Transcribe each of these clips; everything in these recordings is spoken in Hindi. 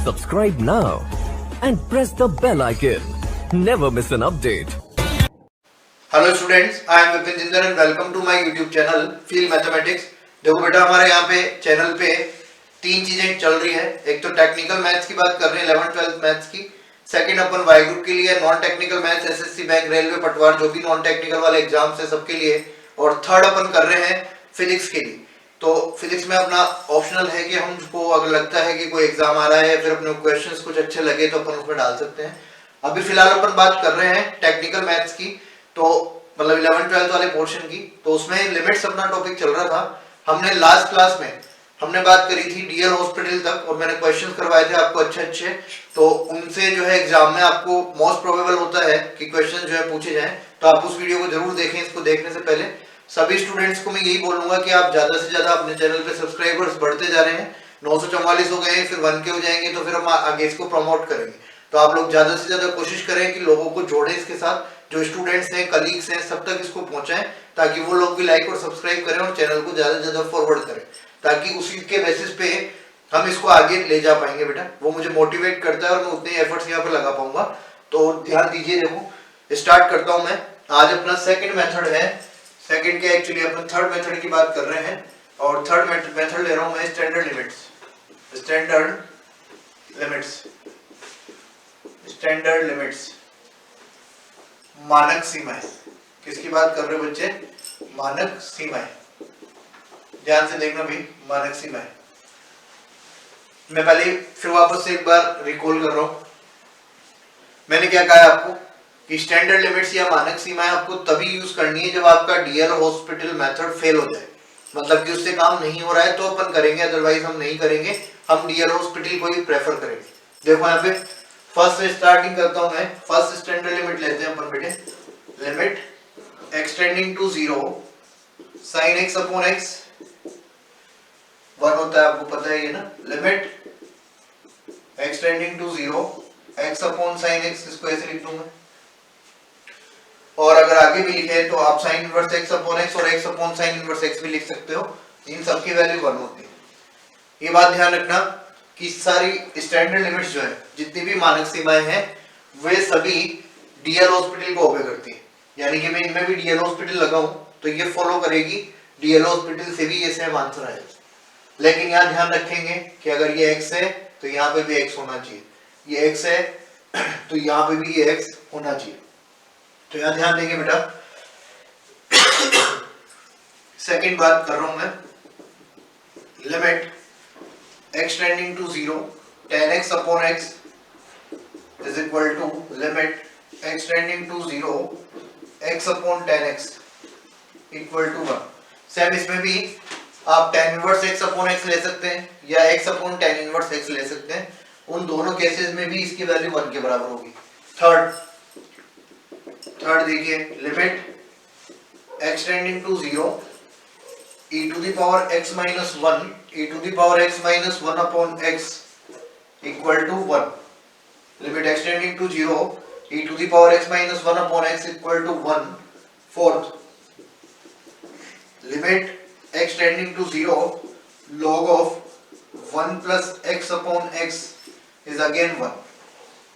Subscribe now and press the bell icon. Never miss an update. Hello students, I am Vipin Jinder and welcome to my YouTube channel feel mathematics. देखो बेटा, हमारे यहाँ पे चैनल पे तीन चीजें चल रही है। एक तो टेक्निकल मैथ्स की बात कर रहे हैं 11th 12th मैथ्स की। सेकंड अपन वाई ग्रुप के लिए non technical maths SSC bank railway पटवार जो भी नॉन टेक्निकल वाले एग्जाम्स है सबके लिए। और थर्ड अपन कर रहे हैं फिजिक्स के लिए। तो फिजिक्स में अपना ऑप्शनल है कि हमको अगर लगता है कि कोई एग्जाम आ रहा है फिर अपने क्वेश्चंस कुछ अच्छे लगे तो अपन उसमें डाल सकते हैं। अभी फिलहाल अपन बात कर रहे हैं टेक्निकल मैथ्स की, तो मतलब 11th 12th वाले पोर्शन की। तो उसमें लिमिट्स अपना टॉपिक चल रहा था। हमने लास्ट क्लास में हमने बात करी थी डीएल हॉस्पिटल तक और मैंने क्वेश्चंस करवाए थे आपको अच्छे। तो उनसे जो है एग्जाम में आपको मोस्ट प्रोबेबल होता है कि क्वेश्चन जो है पूछे जाएं। तो आप उस वीडियो को जरूर देखें। इसको देखने से पहले सभी स्टूडेंट्स को मैं यही बोलूंगा कि आप ज्यादा से ज्यादा अपने चैनल पे सब्सक्राइबर्स बढ़ते जा रहे हैं। 944 हो गए हैं, फिर 1K हो जाएंगे तो फिर हम आगे इसको प्रमोट करेंगे। तो आप लोग ज्यादा से ज्यादा कोशिश करें कि लोगों को जोड़ें इसके साथ, जो स्टूडेंट्स हैं कलीग्स हैं सब तक इसको पहुंचाएं, ताकि वो लोग भी लाइक और सब्सक्राइब करें और चैनल को ज्यादा से ज्यादा फॉरवर्ड करें, ताकि उसी के बेसिस पे हम इसको आगे ले जा पाएंगे। बेटा वो मुझे मोटिवेट करता है और मैं उतने एफर्ट्स यहाँ पे लगा पाऊंगा। तो ध्यान दीजिए। देखो स्टार्ट करता हूं मैं। आज अपना सेकंड मेथड है। सेकंड के एक्चुअली अपन थर्ड मेथड की बात कर रहे हैं और थर्ड मेथड ले रहा हूं मैं स्टैंडर्ड लिमिट्स। स्टैंडर्ड लिमिट्स मानक सीमाएं। किसकी बात कर रहे हो बच्चे? मानक सीमाएं। ध्यान से देखना भाई, मानक सीमाएं। मैं पहले फिर वापस से एक बार रिकॉल कर रहा हूं। मैंने क्या कहा आपको कि स्टैंडर्ड लिमिट्स या मानक सीमाएं आपको तभी यूज करनी है जब आपका डीएल हॉस्पिटल मेथड फेल हो जाए, मतलब कि उससे काम नहीं हो रहा है तो अपन करेंगे, अदरवाइज हम नहीं करेंगे। हम डीएल हॉस्पिटल को ही प्रेफर करेंगे। देखो यहाँ पे फर्स्ट से स्टार्टिंग करता हूं मैं। फर्स्ट स्टैंडर्ड लिमिट लेते हैं अपन बेटे। Limit extending to 0 sin x upon x 1 होता है, आपको पता है ये ना। Limit extending to 0 x upon sin x, इसको ऐसे लिख दूंगा। और अगर आगे भी लिखे तो आप sin inverse x upon x और x upon sin inverse x भी लिख सकते हो। इन सब की वैल्यू 1 होती है। ये बात ध्यान रखना कि सारी स्टैंडर्ड लिमिट्स जो है, जितनी भी मानक सीमाएं हैं, वे सभी डीएल हॉस्पिटल को ओबे करती है। यानी कि मैं इनमें भी डीएल हॉस्पिटल लगाऊं तो ये फॉलो करेगी डीएल हॉस्पिटल से भी ये सेम आंसर आएगा। लेकिन यहाँ ध्यान रखेंगे कि अगर ये x है तो यहाँ पे भी x होना चाहिए, ये x है तो यहाँ पे भी ये x होना चाहिए। तो यहाँ ध्यान देंगे बेटा। सेकंड बात कर रहा हूं मैं। Limit extending to 0 tan x upon x is equal to limit extending to 0 x upon tan x equal to 1। Same इसमें भी आप tan inverse x upon x ले सकते हैं या x upon tan inverse x ले सकते हैं। उन दोनों केसेस में भी इसकी वैल्यू 1 के बराबर होगी। थर्ड देखिए, limit extending to 0 e to the power x minus 1 e to the power x minus 1 upon x equal to 1। Limit extending to 0 e to the power x minus 1 upon x equal to 1। Fourth, limit extending to 0 log of 1 plus x upon x is again 1।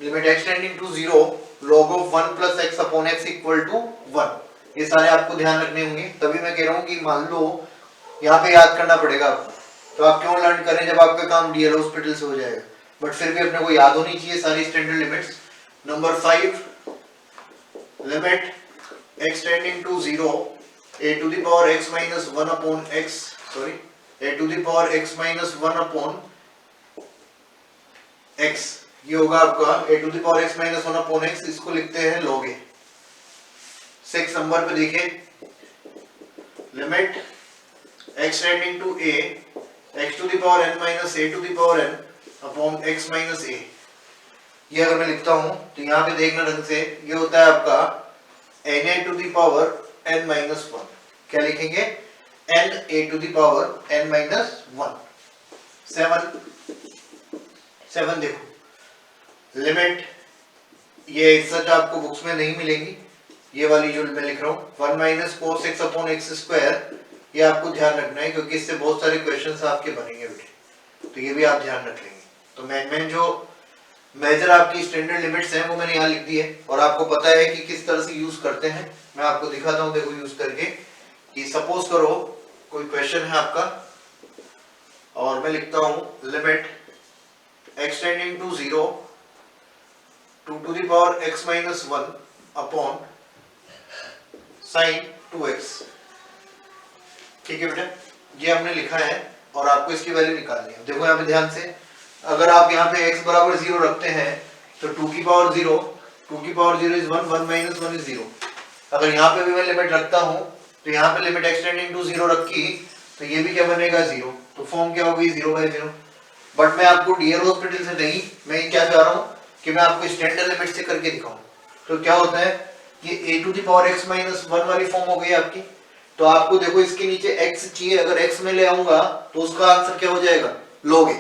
Limit extending to 0 log of 1 plus x upon x equal to 1। ये सारे आपको ध्यान रखने होंगे। तभी मैं कह रहा हूँ कि मान लो यहाँ पे याद करना पड़ेगा आपको, तो आप क्यों लर्न करें जब आपका काम डीएल हॉस्पिटल से हो जाएगा। बट फिर भी अपने को याद होनी चाहिए सारी standard limits. Number 5, limit extending to 0 a to the power x minus 1 upon x, sorry, a to the power x minus 1 upon x, ये होगा आपका a to the power x minus 1 upon x। इसको लिखते हैं log a। 6 नंबर पे देखिए, limit extending to a x to the power n minus a to the power n upon x minus a। ये अगर मैं लिखता हूं तो यहाँ पे देखना ढंग से, ये होता है आपका na to the power n minus 1। क्या लिखेंगे? n a to the power n minus 1। 7 देखो, लिमिट ये सच आपको बुक्स में नहीं मिलेंगी, ये वाली जो मैं लिख रहा हूँ 1 minus cos x upon x square, ये आपको ध्यान रखना है क्योंकि इससे बहुत सारे क्वेश्चंस आपके बनेंगे बेटे, तो ये भी आप ध्यान रख लेंगे। तो मेन जो मेजर आपकी स्टैंडर्ड लिमिट्स हैं वो मैंने यहाँ लिख दी है, और आपको पता है कि किस तरह से यूज करते हैं। मैं आपको दिखाता हूँ, देखो यूज करके। कि सपोज करो कोई क्वेश्चन है आपका, और मैं लिखता हूँ limit extending to 0 to the power x minus 1 upon sine 2x। ठीक है बेटा, ये हमने लिखा है और आपको इसकी वैल्यू निकालनी है। देखो यहाँ पे ध्यान से, अगर आप यहाँ पे x बराबर 0 रखते हैं तो 2 की पावर 0 इज 1, 1 माइनस 1 इज 0। अगर यहाँ पे भी मैं लिमिट रखता हूँ तो यहाँ पे लिमिट एक्सटेंडिंग टू 0 रखी तो ये भी क्या बनेगा 0, तो फॉर्म क्या होगी 0/0। बट मैं आपको डीएल हॉस्पिटल से नहीं, मैं क्या चाह रहा हूँ कि मैं आपको स्टैंडर्ड लिमिट से करके दिखाऊं। तो क्या होता है, ये a to the power x minus 1 वाली फॉर्म हो गई आपकी। तो आपको देखो इसके नीचे x चाहिए, अगर x में ले आऊंगा तो उसका आंसर क्या हो जाएगा, log a।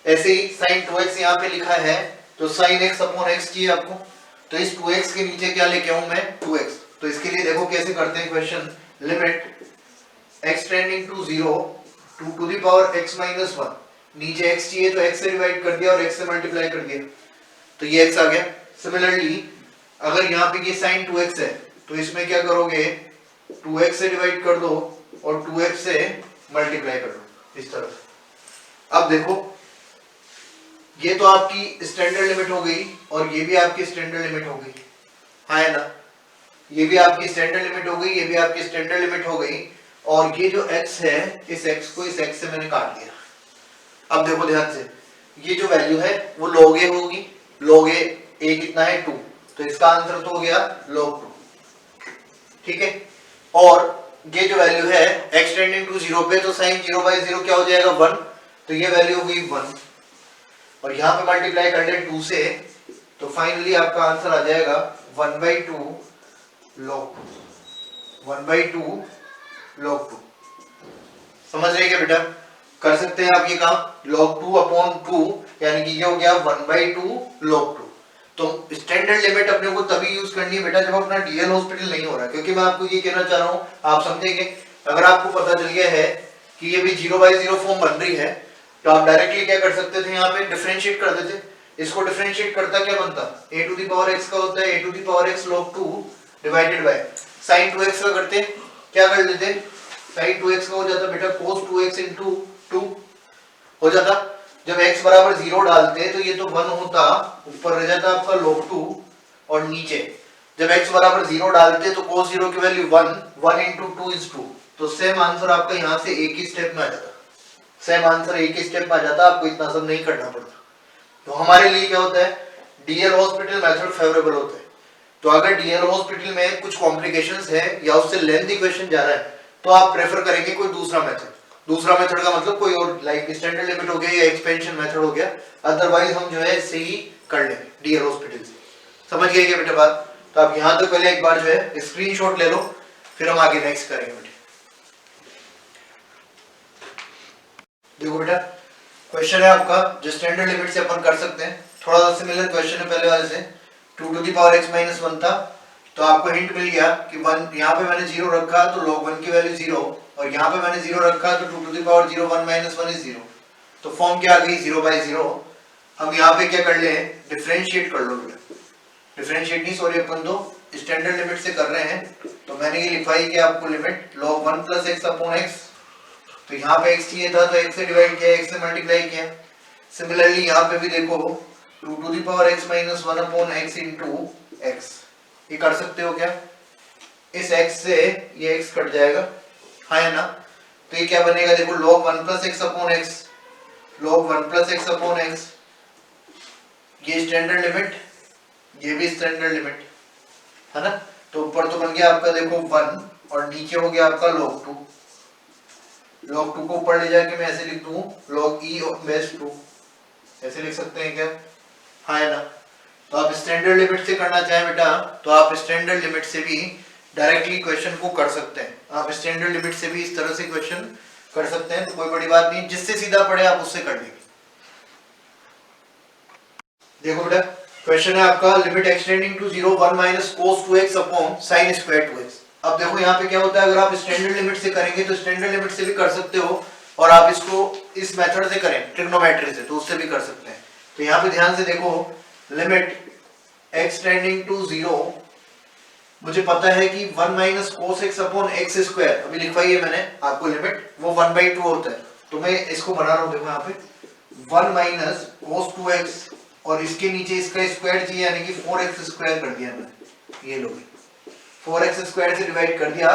ऐसे ही sin 2x यहाँ पे लिखा है तो sin x अपॉन x चाहिए आपको, तो इस 2x के नीचे क्या लेके आऊं मैं, 2x। तो इसके लिए देखो कैसे करते हैं question, limit x tending to 0 to the power x minus 1, नीचे x चाहिए तो x से डिवाइड कर दिया और x से मल्टीप्लाई कर दिया, तो ये x आ गया। सिमिलरली अगर यहाँ पे ये sin 2x है तो इसमें क्या करोगे, 2x से डिवाइड कर दो और 2x से मल्टीप्लाई कर दो इस तरह। अब देखो ये तो आपकी स्टैंडर्ड लिमिट हो गई और ये भी आपकी स्टैंडर्ड लिमिट हो गई, हाँ है ना, ये भी आपकी स्टैंडर्ड लिमिट हो गई, ये भी आपकी स्टैंडर्ड लिमिट हो गई, और ये जो x है इस x को इस x से मैंने काट दिया। अब देखो ध्यान से, ये जो वैल्यू है वो log a होगी, log a कितना है 2, तो इसका आंसर तो हो गया log 2। ठीक है, और ये जो वैल्यू है x टेंडिंग टू 0 पे, तो sin 0/0 क्या हो जाएगा 1, तो ये वैल्यू हो गई 1, और यहाँ पे मल्टीप्लाई कर ले 2 से, तो फाइनली आपका आंसर आ जाएगा 1/2 log 2, 1/2 log 2। समझ रहे क्या बेटा, कर सकते हैं आप ये काम, log 2 अपॉन 2 यानी कि ये हो गया 1/2 log 2। तो स्टैंडर्ड लिमिट अपने को तभी यूज करनी है बेटा जब अपना डीएल हॉस्पिटल नहीं हो रहा, क्योंकि मैं आपको ये कहना चाह रहा हूँ, आप समझेंगे। अगर आपको पता चल गया है कि ये भी 0/0 फॉर्म बन रही है तो आप डायरेक्टली क्या कर सकते थे, यहाँ पे डिफरेंशिएट कर देते। इसको डिफरेंशिएट करता क्या बनता, a to the power x का होता है a to the power x log 2 divided by sin 2x का करते, क्या कर देते, sin 2x का हो जाता बेटा cos 2x into 2 हो जाता। जब x बराबर 0 डालते तो ये तो 1 होता, ऊपर रह जाता आपका log 2, और नीचे जब x बराबर 0 डालते तो cos 0 की वैल्यू 1 into 2 is 2, तो सेम आंसर आपका यहाँ से एक ही स्टेप में आ जाता, सेम आंसर एक ही स्टेप में आ जाता, आपको इतना सब नहीं करना पड़ता। तो हमारे लिए क्या होता है, डीएल हॉस्पिटल मेथड फेवरेबल होता है। तो अगर डीएल हॉस्पिटल में कुछ कॉम्प्लिकेशंस है या उससे लेंथी क्वेश्चन जा रहा है तो आप प्रेफर करेंगे कोई दूसरा मेथड। दूसरा मेथड का मतलब कोई और, लाइक स्टैंडर्ड लिमिट हो गया या एक्सपेंशन मेथड हो गया, अदरवाइज हम जो है इसे ही कर लेंगे डीएल हॉस्पिटल से। समझ गए क्या बेटा बात, तो आप यहाँ तो पहले एक बार जो है स्क्रीनशॉट ले लो, फिर हम आगे नेक्स्ट करेंगे बेटा। देखो बेटा क्वेश्चन है आपका जो स्टैंडर्ड लिमिट से अपन कर सकते हैं, थोड़ा सा सिमिलर क्वेश्चन है पहले वाले से। 2 to the power x minus 1 था, तो आपको हिंट मिल गया कि 1 यहाँ पे मैंने 0 रखा तो log 1 की वैल्यू 0, और यहाँ पे मैंने 0 रखा तो 2 to the power 0 1 minus 1 is 0, तो फॉर्म क्या आ गई 0/0। हम यहाँ पे क्या कर ले, डिफरेंशिएट कर लो बेटा, डिफरेंशिएट नहीं सॉरी अपन तो स्टैंडर्ड लिमिट से कर रहे हैं, तो मैंने ये लिखवाई कि आपको limit log 1 plus x upon x, तो यहाँ पे x चाहिए था तो x से डिवाइड किया, x से मल्टीप्लाई किया। सिमिलरली यहाँ पे भी देखो 2 to the power x minus 1 upon x into x, ये कर सकते हो क्या, इस x से ये x कट जाएगा, हाँ है ना, तो ये क्या बनेगा, देखो log 1 plus x upon x, log 1 plus x upon x, ये स्टैंडर्ड लिमिट, ये भी स्टैंडर्ड लिमिट है ना। तो ऊपर तो बन गया आपका देखो 1 और नीचे हो गया आपका log 2, log 2 को ऊपर ले जाके मैं ऐसे लिख दूं log e बेस 2, ऐसे लिख सकते हैं क्या, हाँ है ना। तो आप स्टैंडर्ड लिमिट से करना चाहें बेटा तो आप स्टैंडर्ड लिमिट से भी डायरेक्टली क्वेश्चन को कर सकते हैं, आप स्टैंडर्ड लिमिट से भी इस तरह से क्वेश्चन कर सकते हैं, तो कोई बड़ी बात नहीं, जिससे सीधा पड़े आप उससे कर लेंगे। देखो बेटा क्वेश्चन है आपका limit extending to 0 1 minus cos 2x upon sin square 2x। अब देखो यहाँ पे क्या होता है, अगर आप स्टैंडर्ड लिमिट से करेंगे तो स्टैंडर्ड लिमिट से भी कर सकते हो, और आप इसको इस मेथड से करें ट्रिग्नोमेट्री से तो उससे भी कर सकते हैं। तो यहाँ पे ध्यान से देखो, लिमिट x टेंडिंग टू 0, मुझे पता है कि 1 minus cos x upon x square, अभी लिखवाई है मैंने आपको लिमिट, वो 1/2 होता है। तो मैं इसको बना रहा हूँ, देखो यहाँ पे 1 माइनस कोस 2x और इसके नीचे इसका स्क्वायर चाहिए यानी कि 4x स्क्वायर कर दिया मैंने, ये लो 4x स्क्वायर से डिवाइड कर दिया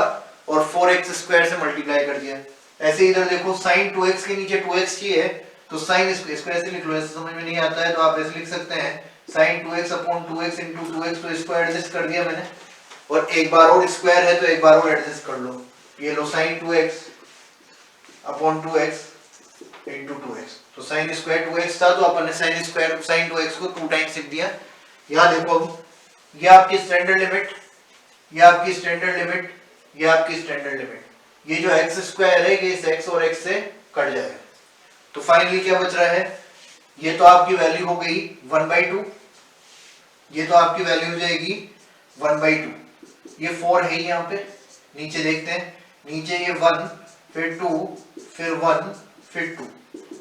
और 4x स्क्वायर से मल्टीप्लाई कर दिया। ऐसे इधर देखो sin 2x के नीचे 2x चाहिए तो sin इसको ऐसे लिख लो, ऐसे समझ में नहीं आता है तो आप ऐसे लिख सकते हैं sin 2x upon 2x into 2x, तो इसको एडजस्ट कर दिया मैंने और एक बार और स्क्वायर है तो एक बार और एडजस्ट कर लो, ये लो sin 2x upon 2x into 2x, तो sin स्क्वायर 2x था तो अपन ने sin स्क्वायर sin 2x को 2 टाइम्स लिख दिया। यहाँ देखो ये आपकी स्टैंडर्ड लिमिट, ये आपकी स्टैंडर्ड लिमिट, ये आपकी स्टैंडर्ड लिमिट, ये जो x स्क्वायर है ये इस x और x से कट जाएगा। तो फाइनली क्या बच रहा है, ये तो आपकी वैल्यू हो गई 1/2, ये तो आपकी वैल्यू हो जाएगी 1/2, ये 4 है यहाँ पे, नीचे देखते हैं, नीचे ये 1 फिर 2 फिर 1 फिर 2,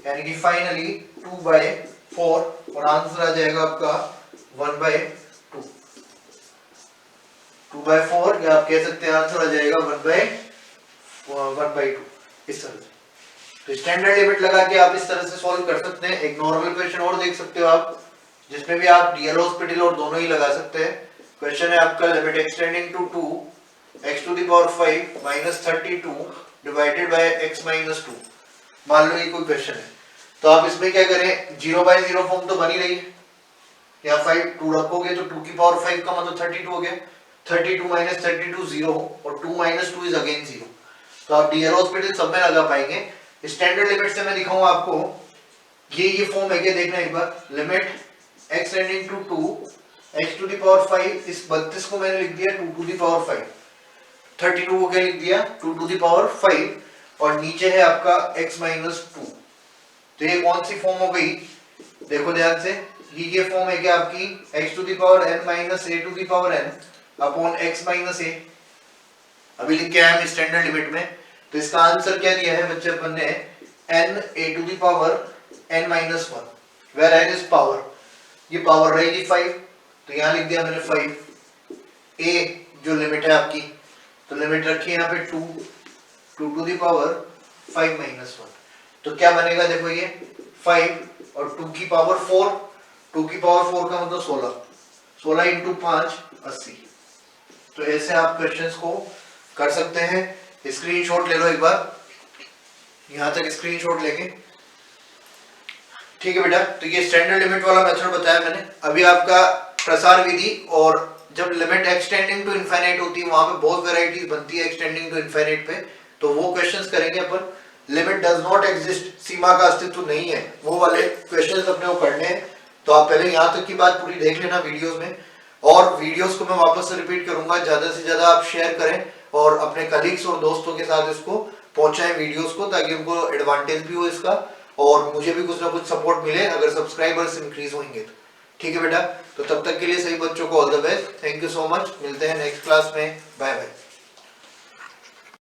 यानी कि फाइनली 2/4 और आंसर आ जाएगा आपका 1/2, 2/4 या आप कह सकते हैं आंसर आ जाएगा 1/2 इस तरह से। तो स्टैंडर्ड लिमिट लगा के आप इस तरह से सॉल्व कर सकते हैं। एक नॉर्मल क्वेश्चन और देख सकते हो आप, जिसमें भी आप डीएल हॉस्पिटल और दोनों ही लगा सकते हैं। क्वेश्चन है आपका limit extending to 2 x to the power 5 minus 32 divided by x minus 2। मान लो ये कोई क्वेश्चन है तो आप इसमें क्या करें, 0/0 फॉर्म तो बनी रही है, यहाँ 5 2 रखोगे तो 2 की पावर 5 का मतलब 32 हो गया, 32 माइनस 32 0 और 2 माइनस 2 इज अगेन 0, तो आप डीएल हॉस्पिटल सब में लगा पाएंगे। स्टैंडर्ड लिमिट से मैं दिखाऊं आपको, ये फॉर्म है क्या, देखना एक बार, limit x tending to 2 x to the power 5, इस 32 को मैंने लिख दिया 2 टू द पावर 5, 32 को क्या लिख दिया 2 टू द पावर 5 और नीचे है आपका x माइनस 2। तो ये कौन सी फॉर्म हो गई, देखो ध्यान से, ये फॉर्म है क्या आपकी x to the power n minus a to the power n upon x minus a। अभी लिख के आए हम स्टैंडर्ड लिमिट में, तो इसका आंसर क्या दिया है बच्चे अपन ने, n a to the power n minus 1, where n is power, ये पावर रहेगी 5 तो यहाँ लिख दिया मैंने 5, a जो लिमिट है आपकी, तो लिमिट रखी है यहाँ पे 2 टू द पावर 5 माइनस 1, तो क्या बनेगा देखो ये 5 और 2 की पावर 4, 2 की पावर 4 का मतलब 16, 16 इंटू 5 80। तो ऐसे आप क्वेश्चंस को कर सकते हैं। स्क्रीनशॉट ले लो एक बार, यहां तक स्क्रीनशॉट लेके, ठीक है बेटा। तो ये स्टैंडर्ड लिमिट वाला मेथड बताया मैंने। अभी आपका प्रसार विधि, और जब लिमिट एक्सटेंडिंग टू इनफाइनाइट होती है वहां पे बहुत वैरायटीज बनती है एक्सटेंडिंग टू इनफाइनाइट पे, तो वो क्वेश्चंस करेंगे अपन। लिमिट डज नॉट एग्जिस्ट, सीमा का अस्तित्व नहीं है, वो वाले क्वेश्चंस अपने को पढ़ने हैं। तो आप पहले यहाँ तक की बात पूरी देख लेना वीडियोस में, और वीडियोस को मैं वापस से रिपीट करूंगा, ज्यादा से ज्यादा आप शेयर करें और अपने कलीग्स और दोस्तों के साथ इसको पहुंचाएं वीडियोस को, ताकि उनको एडवांटेज भी हो इसका और मुझे भी कुछ ना कुछ सपोर्ट मिले अगर सब्सक्राइबर्स इंक्रीज होंगे तो। ठीक है बेटा, तो तब तक के लिए सभी बच्चों को all the best, thank you so much, मिलते हैं नेक्स्ट क्लास में, बाय बाय।